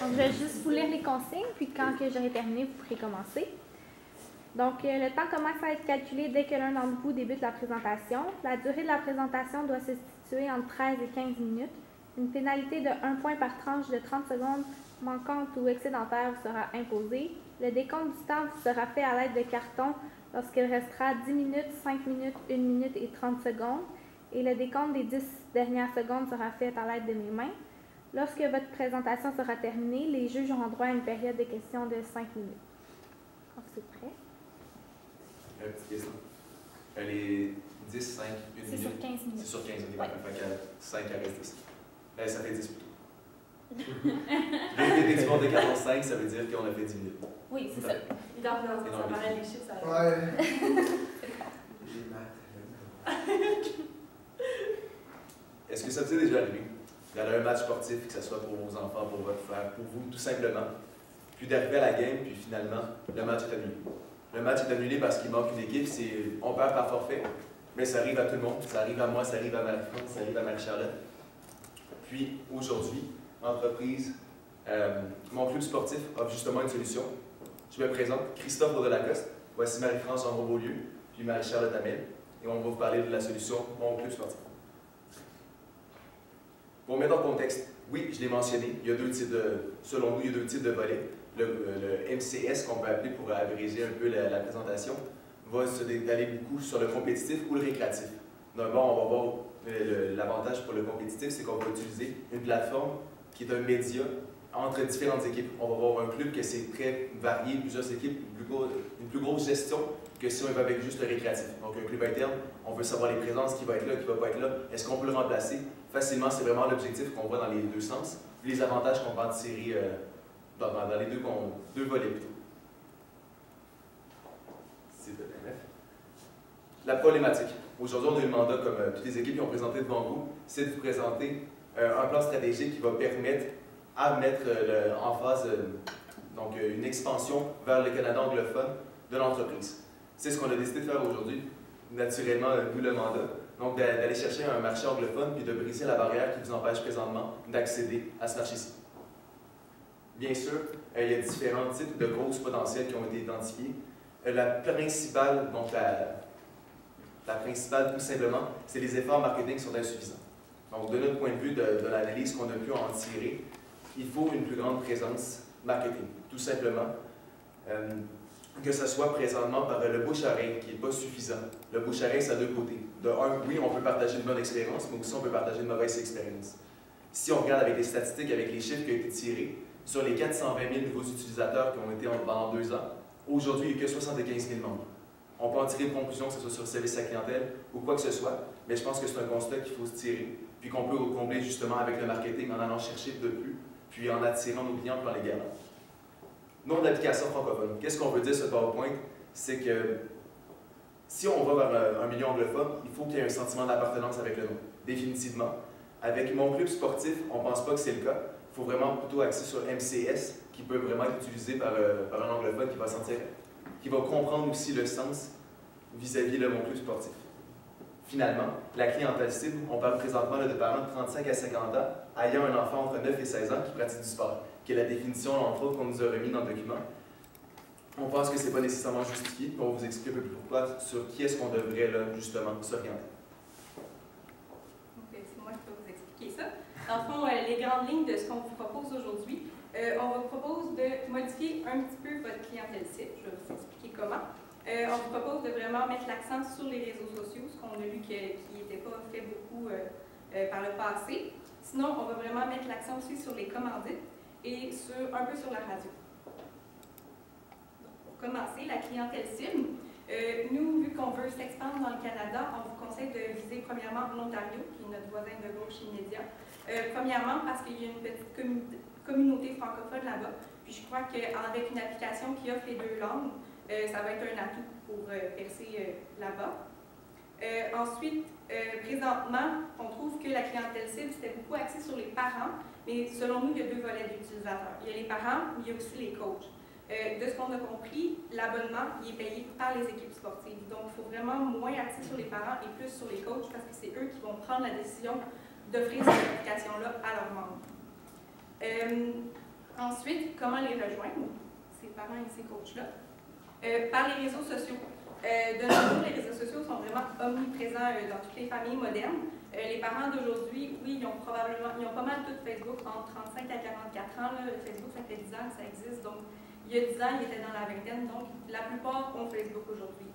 Donc, je vais juste vous lire les consignes, puis quand j'aurai terminé, vous pourrez commencer. Donc, le temps commence à être calculé dès que l'un d'entre vous débute la présentation. La durée de la présentation doit se situer entre 13 et 15 minutes. Une pénalité de 1 point par tranche de 30 secondes manquante ou excédentaire vous sera imposée. Le décompte du temps vous sera fait à l'aide de cartons lorsqu'il restera 10 minutes, 5 minutes, 1 minute et 30 secondes. Et le décompte des 10 dernières secondes sera fait à l'aide de mes mains. Lorsque votre présentation sera terminée, les juges auront droit à une période de questions de 5 minutes. Donc, c'est prêt? Petite question. Les 10, 5, 1 minute. C'est sur 15 minutes. C'est sur 15 minutes. Ouais. Fait que 5 à reste 10. Ça fait 10 plutôt. Dès que tu montes des 45, ça veut dire qu'on a fait 10 minutes. Oui, c'est ça. Il dort dans ça paraît les chiffres, ça Ouais. Est-ce que ça vous est déjà arrivé d'aller à un match sportif, que ce soit pour vos enfants, pour votre frère, pour vous, tout simplement, puis d'arriver à la game, puis finalement, le match est annulé? Le match est annulé parce qu'il manque une équipe, on perd par forfait, mais ça arrive à tout le monde. Ça arrive à moi, ça arrive à Marie-France, ça arrive à Marie-Charlotte. Puis, aujourd'hui, entreprise, mon club sportif offre justement une solution. Je me présente, Christophe Audelacoste, voici Marie-France Andrew-Beaulieu, puis Marie-Charlotte Hamel, et on va vous parler de la solution Mon club sportif. Pour mettre en contexte, oui, je l'ai mentionné, il y a deux types selon nous, il y a deux types de volets. Le MCS, qu'on peut appeler pour abréger un peu la présentation, va aller beaucoup sur le compétitif ou le récréatif. D'abord, on va voir l'avantage pour le compétitif, c'est qu'on va utiliser une plateforme qui est un média entre différentes équipes. On va voir un club que c'est très varié, plusieurs équipes, une plus grosse gestion que si on va avec juste le récréatif. Donc, un club interne, on veut savoir les présences, qui va être là, qui ne va pas être là, est-ce qu'on peut le remplacer facilement? C'est vraiment l'objectif qu'on voit dans les deux sens. Puis les avantages qu'on va en tirer dans les deux volets plutôt. La problématique. Aujourd'hui, on a eu le mandat, comme toutes les équipes qui ont présenté devant vous, c'est de vous présenter un plan stratégique qui va permettre à mettre en phase donc, une expansion vers le Canada anglophone de l'entreprise. C'est ce qu'on a décidé de faire aujourd'hui, naturellement, d'où le mandat. Donc, d'aller chercher un marché anglophone puis de briser la barrière qui vous empêche présentement d'accéder à ce marché-ci. Bien sûr, il y a différents types de grosses potentiels qui ont été identifiés. La principale, donc la principale, tout simplement, c'est les efforts marketing sont insuffisants. Donc, de notre point de vue, de l'analyse qu'on a pu en tirer, il faut une plus grande présence marketing, tout simplement. Que ce soit présentement par le bouche-oreille, qui n'est pas suffisant. Le bouche-oreille, ça a deux côtés. De un, oui, on peut partager une bonne expérience, mais aussi on peut partager une mauvaise expérience. Si on regarde avec les statistiques, avec les chiffres qui ont été tirés, sur les 420 000 nouveaux utilisateurs qui ont été pendant 2 ans, aujourd'hui, il n'y a que 75 000 membres. On peut en tirer une conclusion, que ce soit sur le service à la clientèle ou quoi que ce soit, mais je pense que c'est un constat qu'il faut se tirer, puis qu'on peut combler justement avec le marketing en allant chercher de plus, puis en attirant nos clients pour les garants. Nom de l'application francophone. Qu'est-ce qu'on veut dire ce PowerPoint? C'est que si on va vers un milieu anglophone, il faut qu'il y ait un sentiment d'appartenance avec le nom, définitivement. Avec mon club sportif, on ne pense pas que c'est le cas. Il faut vraiment plutôt axer sur MCS, qui peut vraiment être utilisé par un anglophone qui va comprendre aussi le sens vis-à-vis de mon club sportif. Finalement, la clientèle cible, on parle présentement de parents de 35 à 50 ans ayant un enfant entre 9 et 16 ans qui pratique du sport, qui est la définition, entre autres, qu'on nous a remis dans le document. On pense que ce n'est pas nécessairement justifié, puis on va vous expliquer un peu plus pourquoi, sur qui est-ce qu'on devrait, là, justement, s'orienter. Donc, c'est moi qui vais vous expliquer ça. Dans le fond, les grandes lignes de ce qu'on vous propose aujourd'hui, on vous propose de modifier un petit peu votre clientèle cible. Je vais vous expliquer comment. On vous propose de vraiment mettre l'accent sur les réseaux sociaux, ce qu'on a vu qui n'était pas fait beaucoup par le passé. Sinon, on va vraiment mettre l'accent aussi sur les commandites et un peu sur la radio. Donc, pour commencer, la clientèle cible. Nous, vu qu'on veut s'expandre dans le Canada, on vous conseille de viser premièrement l'Ontario, qui est notre voisin de gauche immédiat. Premièrement, parce qu'il y a une petite communauté francophone là-bas. Puis je crois qu'avec une application qui offre les 2 langues, ça va être un atout pour percer là-bas. Ensuite, présentement, on trouve que la clientèle cible, c'était beaucoup axé sur les parents, mais selon nous, il y a 2 volets d'utilisateurs. Il y a les parents, mais il y a aussi les coachs. De ce qu'on a compris, l'abonnement il est payé par les équipes sportives. Donc, il faut vraiment moins axer sur les parents et plus sur les coachs parce que c'est eux qui vont prendre la décision d'offrir cette application-là à leurs membres. Ensuite, comment les rejoindre, ces parents et ces coachs-là? Par les réseaux sociaux. De nos jours, les réseaux sociaux sont vraiment omniprésents dans toutes les familles modernes. Les parents d'aujourd'hui, oui, ils ont pas mal tout Facebook entre 35 à 44 ans. Là. Facebook, ça fait 10 ans que ça existe, donc il y a 10 ans, ils étaient dans la vingtaine, donc la plupart ont Facebook aujourd'hui.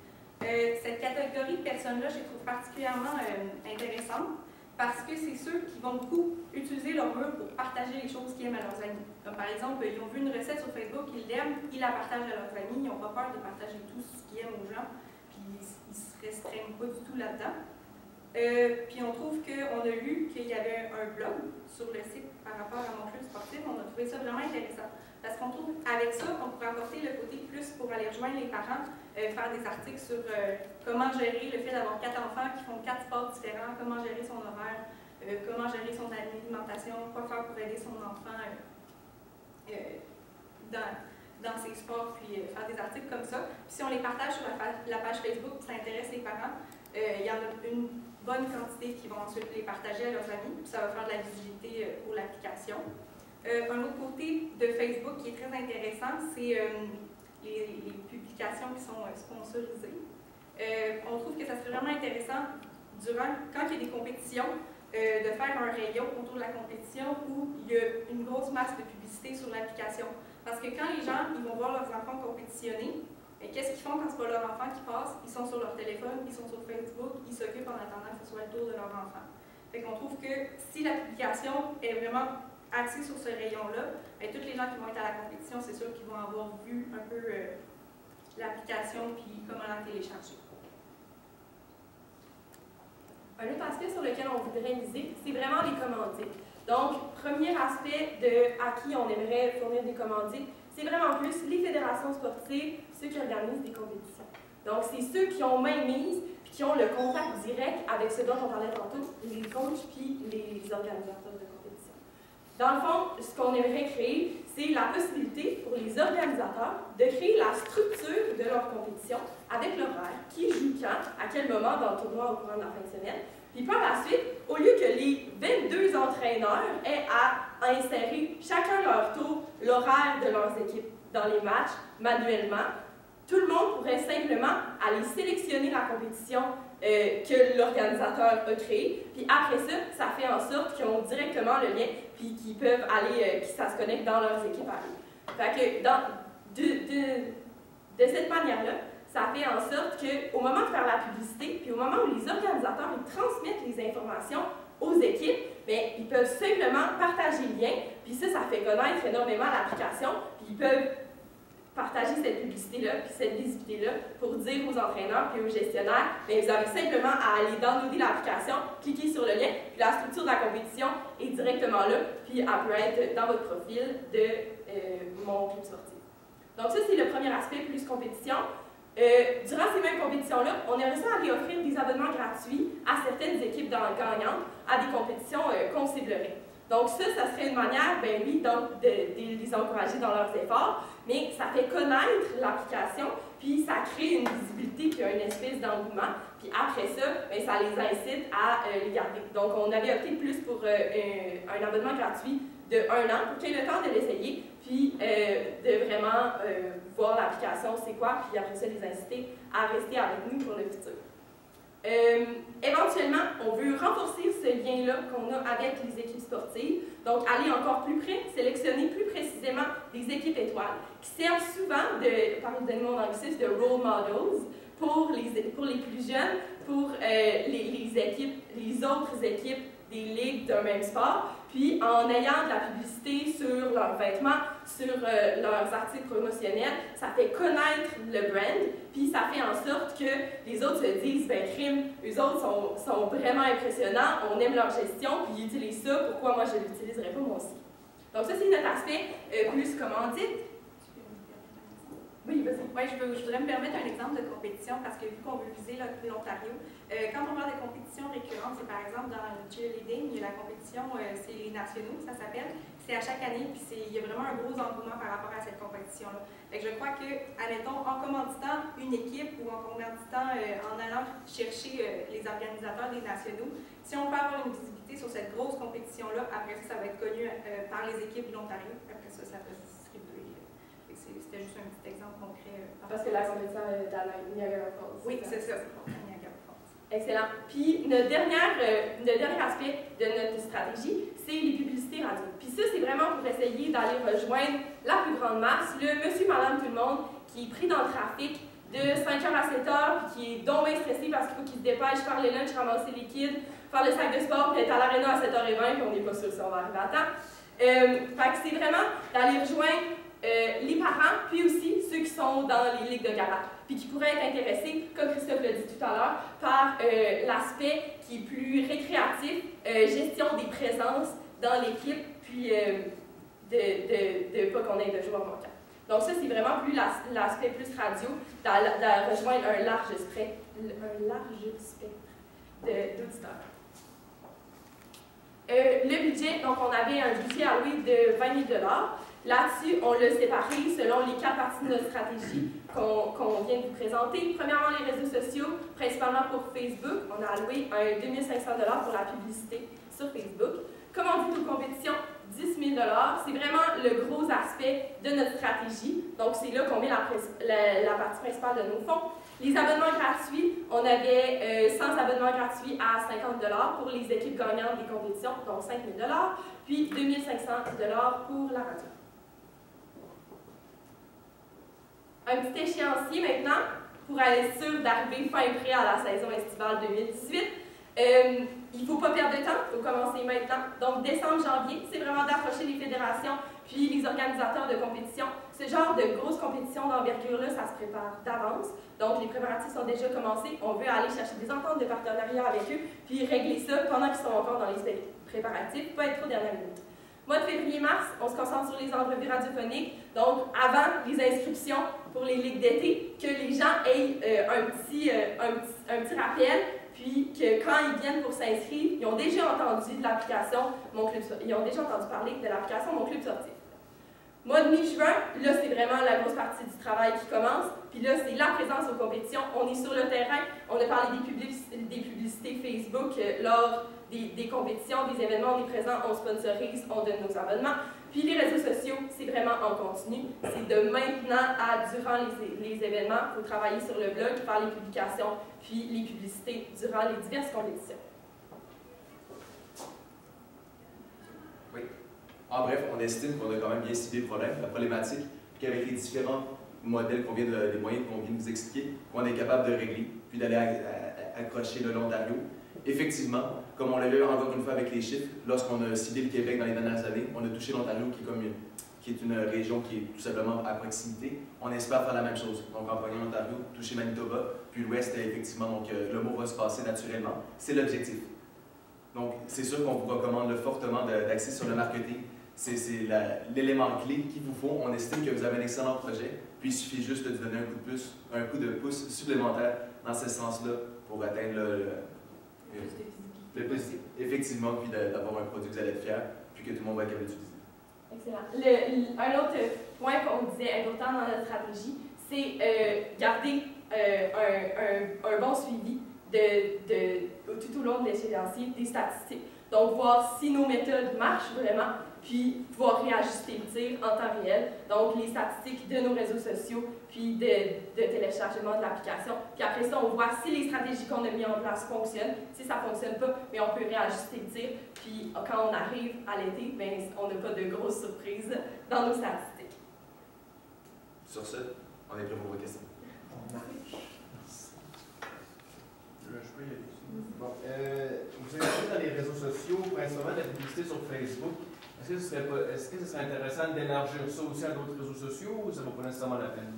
Cette catégorie de personnes-là, je les trouve particulièrement intéressantes parce que c'est ceux qui vont beaucoup utiliser leur mur pour partager les choses qu'ils aiment à leurs amis. Comme par exemple, ils ont vu une recette sur Facebook, ils l'aiment, ils la partagent à leurs amis, ils n'ont pas peur de partager tout ce qu'ils aiment aux gens, puis ils ne se restreignent pas du tout là-dedans. Puis on trouve qu'on a lu qu'il y avait un blog sur le site par rapport à mon club sportif, on a trouvé ça vraiment intéressant. Parce qu'on trouve avec ça, on pourrait apporter le côté plus pour aller rejoindre les parents, faire des articles sur comment gérer le fait d'avoir 4 enfants qui font 4 sports différents, comment gérer son horaire, comment gérer son alimentation, quoi faire pour aider son enfant dans ses sports, puis faire des articles comme ça. Puis si on les partage sur la page Facebook, ça intéresse les parents, il y en a une bonne quantité qui vont ensuite les partager à leurs amis, puis ça va faire de la visibilité pour l'application. Un autre côté de Facebook qui est très intéressant, c'est les publications qui sont sponsorisées. On trouve que ça serait vraiment intéressant, quand il y a des compétitions, de faire un rayon autour de la compétition où il y a une grosse masse de publicité sur l'application. Parce que quand les gens ils vont voir leurs enfants compétitionner, qu'est-ce qu'ils font quand ce n'est pas leur enfant qui passe? Ils sont sur leur téléphone, ils sont sur Facebook, ils s'occupent en attendant que ce soit le tour de leur enfant. Fait qu'on trouve que si la publication est vraiment axée sur ce rayon-là, tous les gens qui vont être à la compétition, c'est sûr qu'ils vont avoir vu un peu l'application puis comment la télécharger. Un autre aspect sur lequel on voudrait miser, c'est vraiment les commandites. Donc, premier aspect à qui on aimerait fournir des commandites, c'est vraiment plus les fédérations sportives, ceux qui organisent des compétitions. Donc, c'est ceux qui ont main mise puis qui ont le contact direct avec ceux dont on parlait tantôt, les coachs puis les organisateurs de compétition. Dans le fond, ce qu'on aimerait créer, c'est la possibilité pour les organisateurs de créer la structure de leur compétition avec l'horaire, qui joue quand, à quel moment dans le tournoi au courant de la fin de semaine. Puis par la suite, au lieu que les 22 entraîneurs aient à insérer chacun leur tour l'horaire de leurs équipes dans les matchs manuellement, tout le monde pourrait simplement aller sélectionner la compétition que l'organisateur a créée. Puis après ça, ça fait en sorte qu'ils ont directement le lien puis qu'ils peuvent aller, puis ça se connecte dans leurs équipes à eux. Fait que de cette manière-là, ça fait en sorte qu'au moment de faire la publicité, puis au moment où les organisateurs ils transmettent les informations aux équipes, bien, ils peuvent simplement partager le lien, puis ça fait connaître énormément l'application, puis ils peuvent partager cette publicité-là, puis cette visibilité-là, pour dire aux entraîneurs puis aux gestionnaires, bien, vous avez simplement à aller downloader l'application, cliquer sur le lien, puis la structure de la compétition est directement là, puis elle peut être dans votre profil de mon club sportif. Donc ça, c'est le premier aspect, plus compétition. Durant ces mêmes compétitions-là, on aimerait ça aller offrir des abonnements gratuits à certaines équipes gagnantes à des compétitions qu'on ciblerait. Donc ça serait une manière, ben oui, donc, de les encourager dans leurs efforts, mais ça fait connaître l'application, puis ça crée une visibilité, puis une espèce d'engouement, puis après ça, ben, ça les incite à les garder. Donc on avait opté plus pour un abonnement gratuit de 1 an pour qu'ils aient le temps de l'essayer, puis de vraiment voir l'application, c'est quoi, puis après ça, les inciter à rester avec nous pour le futur. Éventuellement, on veut renforcer ce lien-là qu'on a avec les équipes sportives, donc aller encore plus près, sélectionner plus précisément des équipes étoiles qui servent souvent pardonnez-moi mon anglicisme, de role models pour les plus jeunes, pour les autres équipes des ligues d'un même sport, puis en ayant de la publicité sur leurs vêtements, sur leurs articles promotionnels, ça fait connaître le brand, puis ça fait en sorte que les autres se disent, ben crime, eux autres sont vraiment impressionnants, on aime leur gestion, puis ils utilisent ça, pourquoi moi je ne l'utiliserais pas moi aussi? Donc ça c'est notre aspect plus commandite. Oui, vas-y. Oui, je voudrais me permettre un exemple de compétition parce que vu qu'on veut viser l'Ontario, quand on parle de compétition récurrente, c'est par exemple dans le cheerleading, il y a la compétition, c'est les nationaux, ça s'appelle. C'est à chaque année, puis il y a vraiment un gros engouement par rapport à cette compétition-là. Je crois que, admettons, en commanditant une équipe ou en commanditant, en allant chercher les organisateurs des nationaux, si on peut avoir une visibilité sur cette grosse compétition-là, après ça va être connu par les équipes de l'Ontario. Après ça, ça peut rencontrait. Parce que la compétition est à Niagara Falls. Oui, c'est ça. Niagara Falls. Excellent. Puis, notre dernier aspect de notre stratégie, c'est les publicités radio. Puis ça, c'est vraiment pour essayer d'aller rejoindre la plus grande masse, le monsieur, madame, tout le monde, qui est pris dans le trafic de 5h à 7h, puis qui est donc bien stressé parce qu'il faut qu'il se dépêche, faire les lunchs, ramasser les kids, faire le sac de sport, puis être à l'aréna à 7h20, puis on n'est pas sûr si on va arriver à temps. Fait que c'est vraiment d'aller rejoindre les parents, puis aussi ceux qui sont dans les ligues de garage, puis qui pourraient être intéressés, comme Christophe l'a dit tout à l'heure, par l'aspect qui est plus récréatif, gestion des présences dans l'équipe, puis de pas qu'on ait de joueurs manquants. Donc ça, c'est vraiment plus l'aspect plus radio, de rejoindre un large spectre d'auditeurs. Le budget, donc on avait un budget alloué de 20 000 $. Là-dessus, on l'a séparé selon les 4 parties de notre stratégie qu'on vient de vous présenter. Premièrement, les réseaux sociaux, principalement pour Facebook. On a alloué un 2 500 $ pour la publicité sur Facebook. Comme on dit, nos compétitions, 10 000 $. C'est vraiment le gros aspect de notre stratégie. Donc, c'est là qu'on met la partie principale de nos fonds. Les abonnements gratuits, on avait 100 abonnements gratuits à 50 $ pour les équipes gagnantes des compétitions, donc 5 000 $, puis 2 500 $ pour la radio. Un petit échéancier maintenant, pour être sûr d'arriver fin prêt à la saison estivale 2018. Il ne faut pas perdre de temps, il faut commencer maintenant. Donc, décembre-janvier, c'est vraiment d'approcher les fédérations puis les organisateurs de compétition. Ce genre de grosses compétitions d'envergure-là, ça se prépare d'avance. Donc, les préparatifs sont déjà commencés. On veut aller chercher des ententes de partenariat avec eux, puis régler ça pendant qu'ils sont encore dans les préparatifs, pas être trop dernière minute. Mois de février-mars, on se concentre sur les entrevues radiophoniques. Donc, avant les inscriptions pour les ligues d'été, que les gens aient un petit rappel, puis que quand ils viennent pour s'inscrire, ils ont déjà entendu de l'application Mon Club Sportif. Ils ont déjà entendu parler de l'application Mon Club Sportif. Mois de mi-juin, là, c'est vraiment la grosse partie du travail qui commence. Puis là, c'est la présence aux compétitions. On est sur le terrain. On a parlé des publicités Facebook lors des compétitions, des événements. On est présent, on sponsorise, on donne nos abonnements. Puis les réseaux sociaux, c'est vraiment en continu. C'est de maintenant à durant les événements. Il faut travailler sur le blog, faire les publications, puis les publicités durant les diverses compétitions. Oui. En bref, on estime qu'on a quand même bien ciblé le problème, la problématique, qu'avec les différents modèles les moyens qu'on vient de vous expliquer, qu'on est capable de régler, puis d'aller accrocher le l'Ontario. Effectivement, comme on l'a vu encore une fois avec les chiffres, lorsqu'on a ciblé le Québec dans les dernières années, on a touché l'Ontario qui est une région qui est tout simplement à proximité. On espère faire la même chose. Donc, en prenant l'Ontario, toucher Manitoba, puis l'Ouest, effectivement, donc le mot va se passer naturellement. C'est l'objectif. Donc, c'est sûr qu'on vous recommande fortement d'axer sur le marketing. C'est l'élément clé qu'il vous faut. On estime que vous avez un excellent projet, puis il suffit juste de donner un coup de pouce supplémentaire dans ce sens-là pour atteindre le positif. Effectivement, puis d'avoir un produit que vous allez être fier, puis que tout le monde va être capable d'utiliser. Excellent. Un autre point qu'on disait important dans notre stratégie, c'est garder un bon suivi tout au long de l'échéancier des statistiques. Donc, voir si nos méthodes marchent vraiment, puis pouvoir réajuster le tir en temps réel. Donc, les statistiques de nos réseaux sociaux, puis de téléchargement de l'application. Puis après ça, on voit si les stratégies qu'on a mises en place fonctionnent. Si ça ne fonctionne pas, mais on peut réajuster le tir. Puis quand on arrive à l'été, ben, on n'a pas de grosses surprises dans nos statistiques. Sur ce, on est prêt pour vos questions. Bon, vous avez dit dans les réseaux sociaux, principalement la publicité sur Facebook. Est-ce que ce serait intéressant d'élargir ça aussi à d'autres réseaux sociaux ou ça ne vaut pas nécessairement la peine?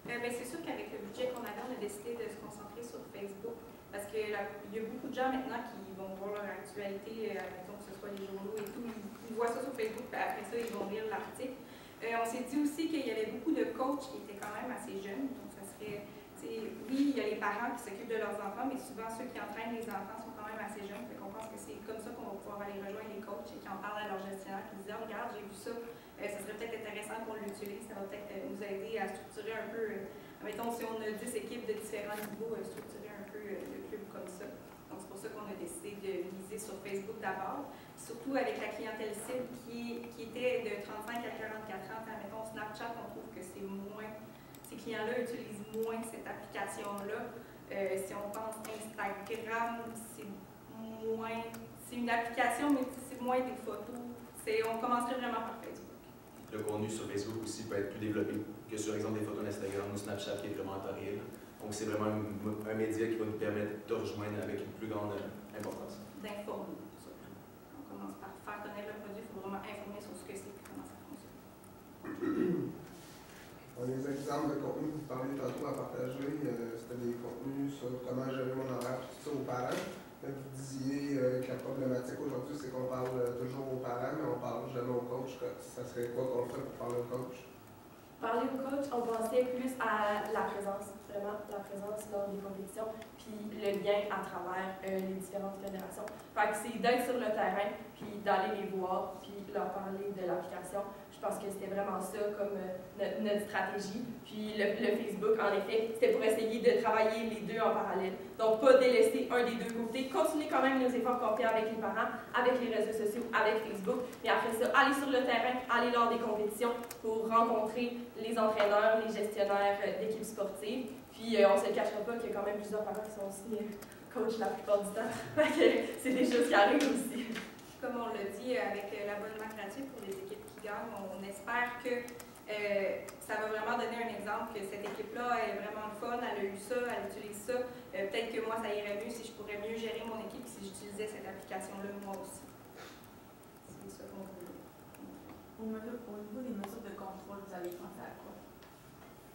C'est sûr qu'avec le budget qu'on avait, on a décidé de se concentrer sur Facebook parce qu'il y a beaucoup de gens maintenant qui vont voir leur actualité, mettons que ce soit les journaux et tout, ils voient ça sur Facebook, puis après ça, ils vont lire l'article. On s'est dit aussi qu'il y avait beaucoup de coachs qui étaient quand même assez jeunes, donc ça serait... Oui, il y a les parents qui s'occupent de leurs enfants, mais souvent ceux qui entraînent les enfants sont quand même assez jeunes. Fait qu'on pense que c'est comme ça qu'on va pouvoir aller rejoindre les coachs et qui en parlent à leur gestionnaire, qui disent « Regarde, j'ai vu ça, ça serait peut-être intéressant qu'on l'utilise, ça va peut-être nous aider à structurer un peu, mettons si on a 10 équipes de différents niveaux, structurer un peu le club comme ça. » Donc c'est pour ça qu'on a décidé de miser sur Facebook d'abord, surtout avec la clientèle cible qui était de 35 à 44 ans. Mettons Snapchat, on trouve que c'est ces clients-là utilisent moins cette application-là. Si on pense Instagram, c'est une application, mais c'est moins des photos. On commencerait vraiment par Facebook. Le contenu sur Facebook aussi peut être plus développé que sur exemple des photos d'Instagram ou Snapchat qui est vraiment en temps réel. Donc c'est vraiment un média qui va nous permettre de rejoindre avec une plus grande importance. D'informer, surtout. On commence par faire connaître le produit, il faut vraiment informer sur ce que c'est et comment ça fonctionne. Les exemples de contenus que vous parliez tantôt à partager, c'était des contenus sur comment gérer mon horaire, tout ça aux parents. Vous disiez que la problématique aujourd'hui, c'est qu'on parle toujours aux parents, mais on parle jamais au coach. Ça serait quoi qu'on fait pour parler au coach? Parler au coach, on pensait plus à la présence, vraiment, la présence lors des compétitions, puis le lien à travers les différentes fédérations. Fait que c'est d'être sur le terrain, puis d'aller les voir, puis leur parler de l'application. Je pense que c'était vraiment ça comme notre stratégie. Puis le Facebook, en effet, c'était pour essayer de travailler les deux en parallèle. Donc, pas délaisser un des deux côtés, continuer quand même nos efforts qu'on fait avec les parents, avec les réseaux sociaux, avec Facebook, mais après ça, aller sur le terrain, aller lors des compétitions pour rencontrer les entraîneurs, les gestionnaires d'équipes sportives. Puis, on ne se le cachera pas qu'il y a quand même plusieurs parents qui sont aussi coachs la plupart du temps. C'est des choses qui arrivent aussi. Comme on l'a dit, avec l'abonnement gratuit pour les équipes qui gagnent, on espère que ça va vraiment donner un exemple que cette équipe-là est vraiment le fun, elle a eu ça, elle utilise ça. Peut-être que moi, ça irait mieux si je pourrais mieux gérer mon équipe si j'utilisais cette application-là moi aussi. C'est ça qu'on veut. Au niveau des mesures de contrôle, vous avez pensé à quoi?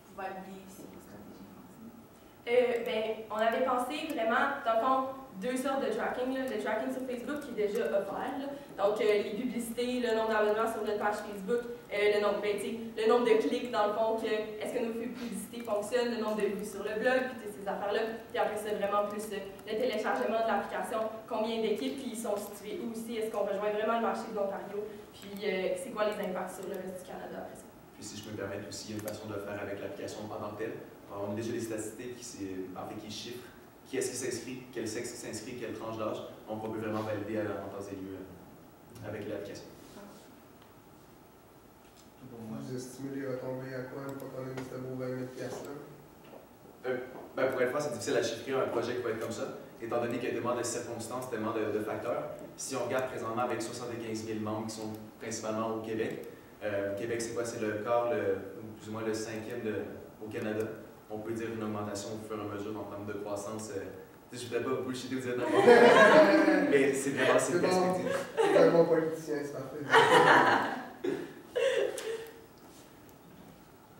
Vous validez ici vos stratégies françaises? On avait pensé vraiment, dans le fond, deux sortes de tracking. Là. Le tracking sur Facebook qui est déjà offert. Là. Donc, les publicités, le nombre d'abonnements sur notre page Facebook, le nombre de clics, dans le fond, est-ce que nos publicités fonctionnent, le nombre de vues sur le blog, puis ces affaires-là. Puis après ça, vraiment plus le téléchargement de l'application, combien d'équipes, puis ils sont situés où aussi, est-ce qu'on rejoint vraiment le marché de l'Ontario, puis c'est quoi les impacts sur le reste du Canada après ça. Puis si je peux me permettre aussi, il y a une façon de le faire avec l'application en tant que telle. Alors, on a déjà des statistiques qui chiffrent qui est-ce qui s'inscrit, quel sexe qui s'inscrit, quelle tranche d'âge. Donc on peut vraiment valider en temps et lieu avec l'application. Vous estimez les retombées à quoi une fois qu'on a mis ce beau 20 000 $là? Pour être franc, c'est difficile à chiffrer un projet qui va être comme ça, étant donné qu'il y a tellement de circonstances, tellement de facteurs. Si on regarde présentement avec 75 000 membres qui sont principalement au Québec, Québec, c'est quoi? C'est le quart, plus ou moins le 5e au Canada. On peut dire une augmentation au fur et à mesure en termes de croissance. Je ne voudrais pas bullshitter ou dire n'importe quoi, mais c'est vraiment cette perspective. C'est un bon politicien, c'est parfait.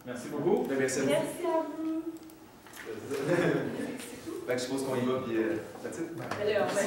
Merci beaucoup. Merci à vous. Merci à vous. Je suppose qu'on y va, puis that's it. Mais là, on va